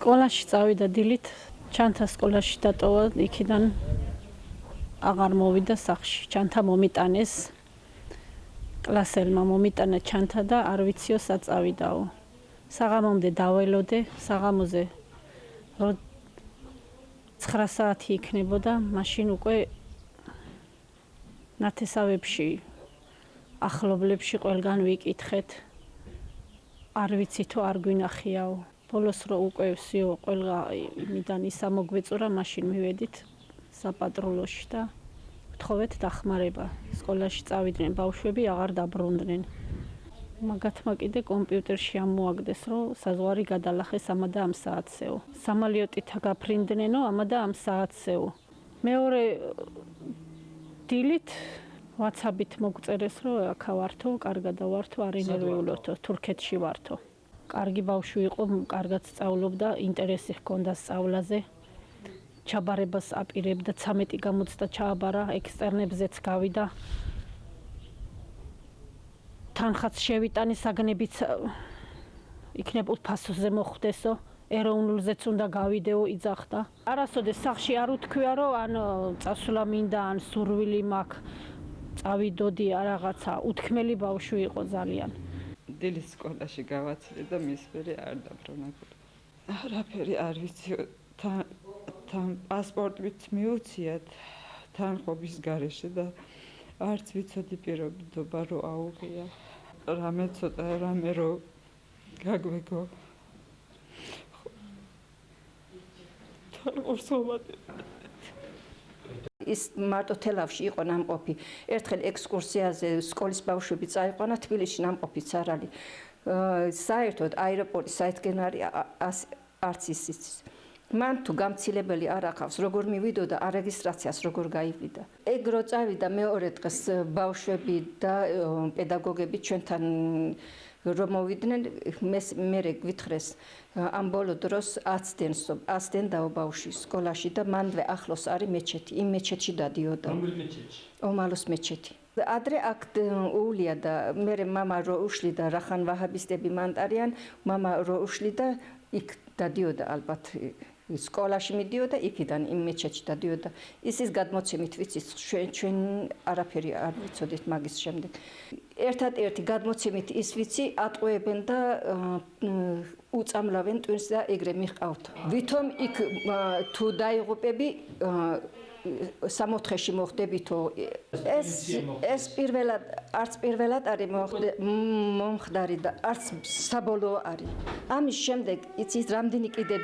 სკოლაში წავიდა დილით, ჩანთა სკოლაში დატოვა, იქიდან აღარ მოვიდა სახლში. ჩანთა მომიტანეს, კლასელმა მომიტანა ჩანთა და არ ვიციო საწავიდაო. საღამომდე დაველოდე, საღამოზე 9 საათი იქნებოდა, მაშინ უკვე ნათესავებში, ახლობლებში ყველგან ვიკითხეთ. არ ვიცი თუ არ გვინახიაო. ბოლოს რო უკვე ვსიო ყველა იმიდან ისა მოგვეწურა, მაშინ მივედით საპატრულოში და ვთხოვეთ დახმარება. სკოლაში წავიდნენ ბავშვები, აღარ დაბრუნდნენ. მაგათმა კიდე კომპიუტერში ამოაგდეს, რომ საზღვარი გადალახეს ამა და ამ საათსეო. სამალიოტით გაფრინდნენო ამა და ამ საათსეო. მეორე დილით WhatsApp-ით მოგწერეს, რომ აქა ვართო, კარგად ვართო, არ ინერვიულოთო, თურქეთში ვართო. კარგი ბავშვი იყო, კარგად სწავლობდა, ინტერესი ჰქონდა სწავლაზე. ჩაბარებას აპირებდა, 13 გამოცდა ჩააბარა, ექსტერნებზეც გავიდა. თანხაც შევიტანი, საგნებიც იქნებ უფასოზე მოხვდესო, ეროვნულზეც უნდა გავიდეო, იძახდა. არასოდეს სახში არ უთქვია, რომ ან წასვლა მინდა, ან სურვილი მაქვს, წავიდოდი რაღაცა, უთქმელი ბავშვი იყო ძალიან. დილის სკოლაში გავაცილე და მის მერე არ დაბრუნა. არაფერი არ ვიცი, თან პასპორტით მიუციათ თანხმობის გარეშე და არც ვიცოდი პირობითობა რო აუღია. რამე ცოტა რამე რო გაგვეგო. თანხმობს ვამატებ. ის მარტო თელავში იყო ნამყოფი. ერთხელ ექსკურსიაზე სკოლის ბავშვები წაიყვანა, თბილისში ნამყოფიც არ არის. საერთოდ აეროპორტის საერთგენარი არც ისიც. მან თუ გამცილებელი არ ახავს, როგორ მივიდოდა, არეგისტრაციას როგორ გაივიდა. ეგ რო წავიდა მეორე დღეს ბავშვები და პედაგოგები ჩვენთან რომ მოვიდნენ, მე გვითხრეს ამ ბოლო დროს აცდენდაო ბავშვი სკოლაში და მანდვე ახლოს არის მეჩეთი. იმ მეჩეთში დადიოდა. ომალოს მეჩეთი. ადრე აქ უვლია და მე მამა რო უშლი და რახან ვაჰაბისტები მანტარიან, მამა რო უშლი და იქ დადიოდა ალბათ სკოლაში მიდიოდა, იქიდან იმ მეჩეთში დადიოდა. ისის გადმოცემით ვიცით, ჩვენ არაფერი არ ვიცოდით მაგის შემდეგ. ერთად-ერთი გადმოცემით ის ვიცი, ატყუებენ და უწამლავენ ტვინს და ეგრე მიჰყავთ. ვითომ იქ თუ დაიღუპები 64-ში მოხდებითო. ეს პირველად არც პირველად არის მომხდარი და არც საბოლოო არის. ამის შემდეგ იცით რამდენი კიდე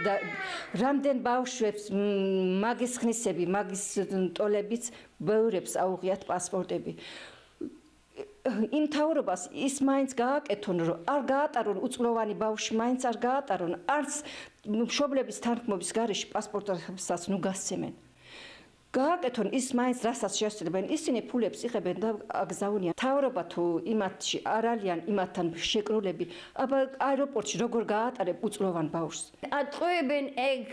რამდენ ბავშვებს მაგის ხნისები, მაგის ტოლებიც ბევრებს აუღიათ პასპორტები. იმ თავრობას ის მაინც გააკეთონ, რომ არ გაატარონ უწყლოვანი ბავშვი, მაინც არ გაატარონ, არც მშობლების თანხმობის გარეშე პასპორტსაც ნუ გასცემენ. გააკეთონ ის მაინც რასაც შესწრებენ, ისინი ფულებს იღებენ და აგზავნიან. თავრობა თუ იმათში არ არიან იმათთან შეკრულები, აბა აეროპორტში როგორ გაატარებ უწყლოვან ბავშვს? ატყუებენ ეგ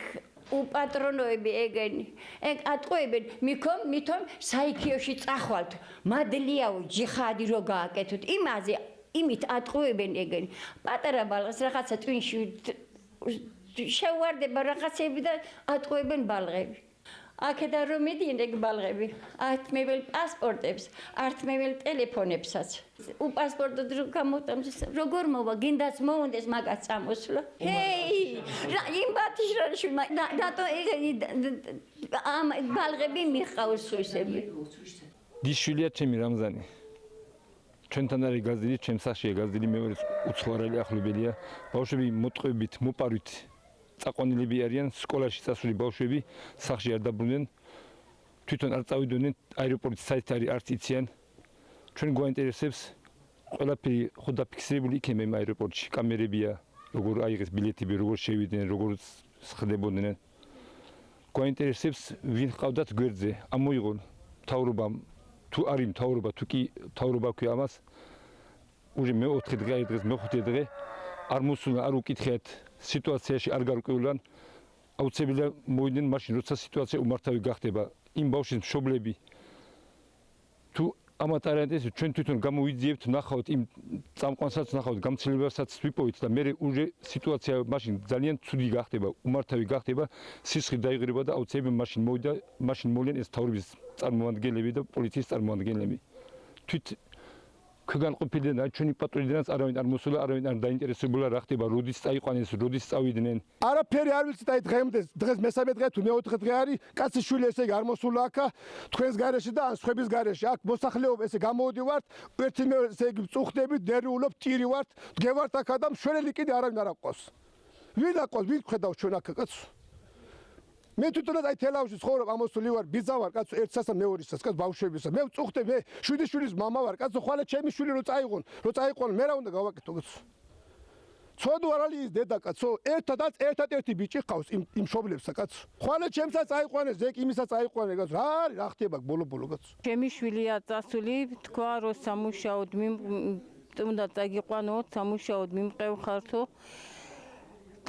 უპატრონოები ეგენი. ეგ ატყუებენ, მithom საიქიოში წახვალთ. მადლიაო ჯიხადი რო გააკეთოთ. იმაზე იმით ატყუებენ ეგენი. პატარა ბალღას რაღაცა ტვინში შევარდება რაღაცები და ატყუებენ ბალღები. აქედან რომ მიდიან ეგ ბალღები, ართმეველ პასპორტებს, ართმეველ ტელეფონებსაც. უპასპორტოდ რო გამოტამს, როგორ მოვა, გინდაც მოუნდეს მაგას წამოსვლა. ჰეი, იმ ბათიშრაში დატო ამ ბალღები მიყავს სუისები. დიშვილია ჩემი რამზანი. ჩვენთან არის გაზდილი, ჩემ სახლშია გაზდილი, მეორე უცხოარელი ახლობელია. ბავშვები მოტყუებით, მოპარვით წაყვანილები არიან, სკოლაში წასული ბავშვები სახლში არ დაბრუნდნენ. თვითონ არ წავიდოდნენ, აეროპორტის საით არის არც იციან. ჩვენ გვაინტერესებს ყველაფერი ხო დაფიქსირებული იქნება იმ აეროპორტში, კამერებია, როგორ აიღეს ბილეთები, როგორ შევიდნენ, როგორ ხდებოდნენ. გვაინტერესებს ვინ ყავდათ გვერდზე, ამოიღონ მთავრობამ, თუ არის მთავრობა, თუ კი მთავრობა ქვია ამას. უჟე მე-4 დღე არის დღეს, მე-5 დღე არ მოსულა, არ უკითხეთ, სიტუაციაში არ გარკვეულან, აუცილებლია მოვიდნენ მაშინ, როცა სიტუაცია უმართავი გახდება. იმ ბავშვის მშობლები თუ ამათ არიანტეს ჩვენ თვითონ გამოვიძიებთ ნახავთ იმ წამყვანსაც ნახავთ გამცდილებასაც ვიპოვით და მე уже სიტუაცია მაშინ ძალიან ცუდი გახდება უმართავი გახდება სისხლი დაიღრება და აუცილებლად მაშინ მოვლენ ეს თავრობის წარმომადგენლები და პოლიციის წარმომადგენლები თვით ქგანყოფილდნენ ჩვენი პატრონიდანაც არავინ არ მოსულა არავინ არ დაინტერესებულა რა ხდება როდის წაიყვანეს როდის წავიდნენ არაფერი არ ვიცით აი დღეს მესამე დღე თუ მეოთხე დღე არის კაცი შვილი ესე იგი არ მოსულა აქ თქვენს გარეშე და ან სხვების გარეშე აქ მოსახლეობა ესე გამოვდივართ ერთი მე ესე იგი წუხდებით ნერვიულობ ტირი ვართ დგევართ აქ და მშვენელი კიდე არავინ არ აყავს ვინ აყავს ვინ ხედავს ჩვენ აქ კაცო მე თვითონაც აი თელავში ცხოვრობ ამოსული ვარ ბიძა ვარ კაცო ერთსას და მეორისას კაცო ბავშვებისა მე წუხდე მე შვიდი შვილის მამა ვარ კაცო ხვალე ჩემი შვილი რო წაიყვან მე რა უნდა გავაკეთო კაცო ცოდო არ არის ის დედა კაცო ერთადერთი ბიჭი ყავს იმ მშობლებსა კაცო ხვალე ჩემსაც წაიყვანეს ზეკ იმისაც წაიყვანე კაცო რა არის რა ხდება ბოლო კაცო ჩემი შვილია წასული თქვა რომ სამუშაოდ უნდა წაგიყვანოთ სამუშაოდ მიმყევხართო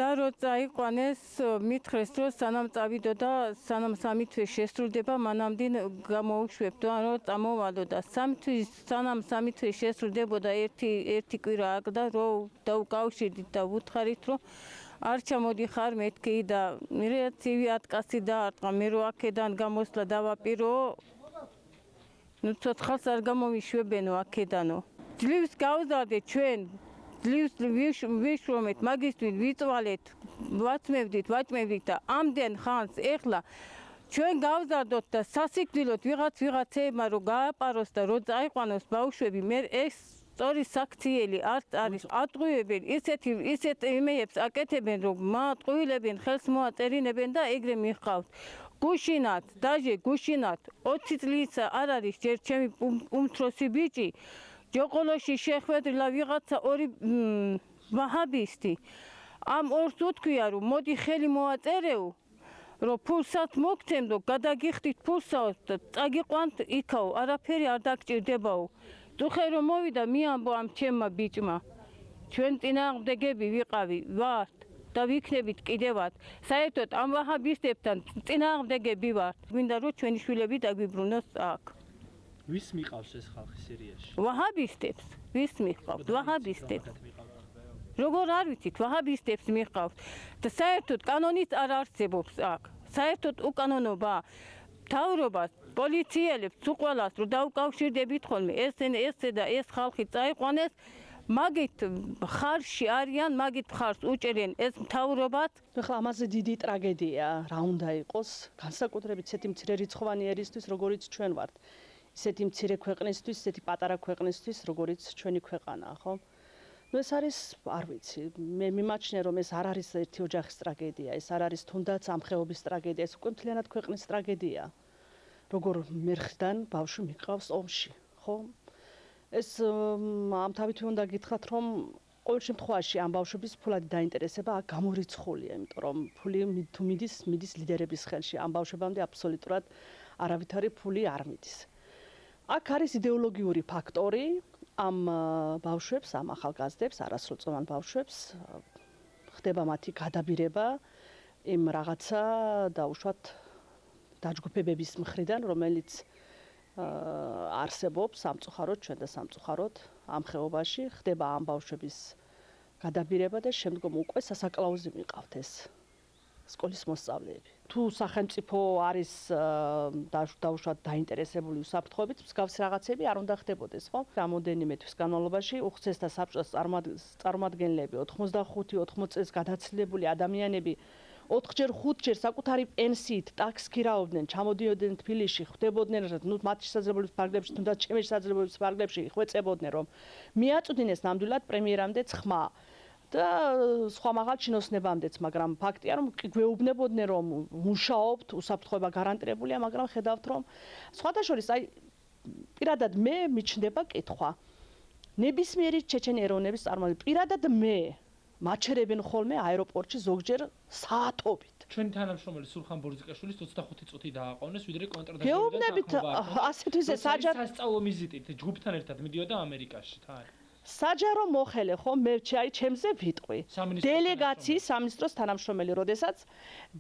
და რო წაიყვანეს მითხრეს რომ სანამ წავიდო და სანამ 3 თვე შესრულდება მანამდე გამოუშვებდო ან რომ წამოვალო და 3 თვის სანამ 3 თვე შესრულდებოდა ერთი კვირა აკდა რომ დაუკავშირდით და ვუთხარით რომ არ ჩამოდიხარ მეთქი და მე ცივი ატკასი დაარტყა მე რო აქედან გამოსვლა დავაპირო ნუ ცოცხალს არ გამოვიშვებენო აქედანო ძლივს გავზარდეთ ჩვენ ძლივს ვიშრომეთ მაგისტვით ვიწვალეთ ვაჭმევდით და ამდენ ხანს ეხლა ჩვენ გავზარდოთ და სასიკვდილოდ ვიღაცეებმა რომ გააპაროს და რომ წაიყვანოს ბავშვები მე ეს სწორი საქციელი არ არის ატყუებენ ისეთ იმეებს აკეთებენ რომ მაატყუილებენ ხელს მოაწერინებენ და ეგრე მიხავთ გუშინათ დაჟე გუშინათ 20 წლის არ არის ჯერ ჩემი უმცროსი ბიჭი ჯოყოლოში შეხვედრილა ვიღაცა ორი ვაჰაბისტი ამ ორს უთქვია რომ მოდი ხელი მოაწერეო რომ ფულსაც მოგცემდო გადაგიხდით ფულსაო და წაგიყვანთ იქაო არაფერი არ დაგჭირდებაო თუ რომ მოვიდა მიამბო ამ ჩემმა ბიჭმა ჩვენ წინააღმდეგები ვართ და ვიქნებით კიდევაც საერთოდ ამ ვაჰაბისტებთან წინააღმდეგები ვართ გვინდა რომ ჩვენი შვილები დაგვიბრუნოს აქ ვის მიყავს ეს ხალხი სირიაში? ვაჰაბისტებს. ვის მიყავთ? ვაჰაბისტებს. როგორ არ ვიცით, ვაჰაბისტებს მიყავთ. და საერთოდ კანონიც არ არსებობს აქ. საერთოდ უკანონობა მთავრობას, პოლიციელებს, უყველას რომ დაუკავშირდებით ხოლმე ესე და ეს ხალხი წაიყვანეს მაგით ხარში არიან, მაგით ხარს უჭერენ ეს მთავრობაც. ახლა ამაზე დიდი ტრაგედია რა უნდა იყოს, განსაკუთრებით ისეთი მცირე რიცხოვანი ერისთვის, როგორიც ჩვენ ვართ. ისეთი მცირე ქვეყნისთვის, ისეთი პატარა ქვეყნისთვის, როგორიც ჩვენი ქვეყანაა, ხო? ნუ ეს არის, არ ვიცი, მე მიმაჩნია რომ ეს არ არის ერთი ოჯახის ტრაგედია, ეს არ არის თუნდაც ამ ხეობის ტრაგედია, ეს უკვე მთლიანად ქვეყნის ტრაგედია. როგორ მერხდან ბავშვი მიყავს ომში, ხო? ეს ამთავითვე უნდა გითხრათ, რომ ყოველ შემთხვევაში ამ ბავშვების ფულადი დაინტერესება აქ გამორიცხულია, იმიტომ რომ ფული თუ მიდის ლიდერების ხელში, ამ ბავშვებამდე აბსოლუტურად არავითარი ფული არ მიდის. აქ არის იდეოლოგიური ფაქტორი ამ ბავშვებს, ამ ახალგაზრდებს, არასრულწლოვან ბავშვებს ხდება მათი გადაბირება იმ რაღაცა დაუშვათ დაჯგუფებების მხრიდან, რომელიც არსებობს სამწუხაროდ ჩვენ და სამწუხაროდ ამ ხეობაში ხდება ამ ბავშვების გადაბირება და შემდგომ უკვე სასაკლაუზე მიყავთ ეს სკოლის მოსწავლეები. თუ სახელმწიფო არის დაუშვათ დაინტერესებული უსაფრთხოებით, მსგავსი რაღაცები არ უნდა ხდებოდეს, ხო? რამოდენიმე თვის განმავლობაში უხცესთა საბჭოს წარმომადგენლები 85-80 წელს გადაცილებული ადამიანები 4-ჯერ 5-ჯერ საკუთარი პენსიით ტაქსს ქირაობდნენ, ჩამოდიოდნენ თბილისში, ხვდებოდნენ, ნუ მათი შესაძლებლობის ფარგლებში, თუნდაც ჩემი შესაძლებლობის ფარგლებში ხვეწებოდნენ, რომ მიაწვდინეს ნამდვილად პრემიერამდე ცხმა. და სხვა მაღალ ჩინოსნებამდეც, მაგრამ ფაქტია, რომ გვეუბნებოდნენ, რომ მუშაობთ, უსაფრთხოება გარანტირებულია, მაგრამ ხედავთ, რომ სხვადასხვა აი პირადად მე მიჩნდება კითხვა. ნებისმიერი ჩეჩენი ეროვნების წარმომადგენელი პირადად მე მაჩერებენ ხოლმე აეროპორტში ზოგჯერ საათობით. ჩვენი თანამშრომელი სულხან ბორზიკაშვილის 25 წუთი დააყოვნეს, ვიდრე კონტრდაგებიდან გეუბნებით ასეთ ვიზე საჯარ სასწავლო ვიზიტით ჯგუფთან ერთად მიდიოდა ამერიკაში, თან. საჯარო მოხელე ხო მე ჩემზე ვიტყვი სამინისტროს დელეგაციის სამინისტროს თანამშრომელი როდესაც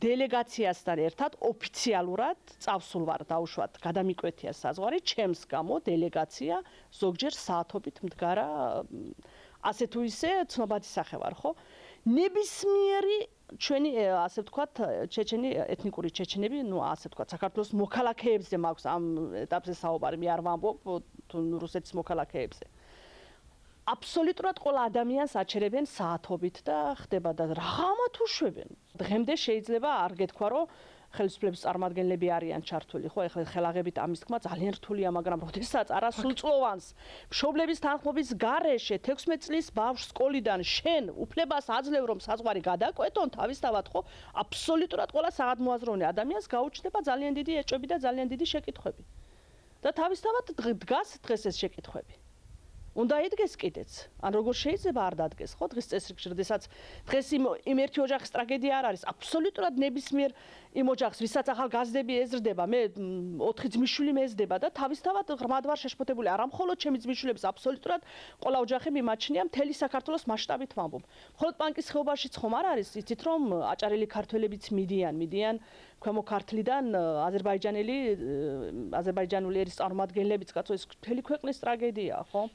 დელეგაციასთან ერთად ოფიციალურად წავსულ ვარ დაუშვათ გადამიკვეთია საზღვარი ჩემს გამო დელეგაცია ზოგჯერ საათობით მდგარა ასე თუ ისე ცნობადი სახე ვარ ხო ნებისმიერი ჩვენი ასე ვთქვათ ჩეჩენი ეთნიკური ჩეჩენები ნუ ასე ვთქვათ საქართველოს მოქალაქეებზე მაქვს ამ ეტაპზე საუბარი მე არ ვამბობ თუ რუსეთის მოქალაქეებზე აბსოლუტურად ყველა ადამიანს აჩერებენ საათობით და ხდება და რაღაცა უშვებენ. დღემდე შეიძლება არ გეთქვა რომ ხელისუფლების წარმომადგენლები არიან ჩართული, ხო, ეხლა ხელაღებით ამის თქმა ძალიან რთულია, მაგრამ როდესაც არასრულწლოვანს მშობლების თანხმობის გარეშე 16 წლის ბავშვს სკოლიდან შენ უფლებას აძლევ რომ საზღვარი გადაკვეთონ, თავისთავად ხო, აბსოლუტურად ყველა საადმოაზროვნე ადამიანს გაუჩნდება ძალიან დიდი ეჭვები და ძალიან დიდი შეკითხვები. და თავისთავად დგას დღეს ეს შეკითხვები. უნდა იდგეს კიდეც. ან როგორ შეიძლება არ დადგეს, ხო? დღეს წესრიგში, როდესაც დღეს იმ ერთი ოჯახის ტრაგედია არ არის, აბსოლუტურად ნებისმიერ იმ ოჯახს, ვისაც ახალ გაზრდები ეზრდება, მე 4 ძმისშვილი მეზრდება და თავისთავად ღრმად ვარ შეშფოთებული, არა მხოლოდ ჩემი ძმისშვილების, აბსოლუტურად ყველა ოჯახი მიმაჩნია მთელი საქართველოს მასშტაბით ვამბობ. მხოლოდ პანკის ხეობაშიც ხომ არ არის, იცით რომ აჭარელი ქართველებიც მიდიან ქვემო ქართლიდან აზერბაიჯანული ერის წარმომადგენლებიც, კაცო, ეს მთელი ქვეყნის ტრაგედია, ხო?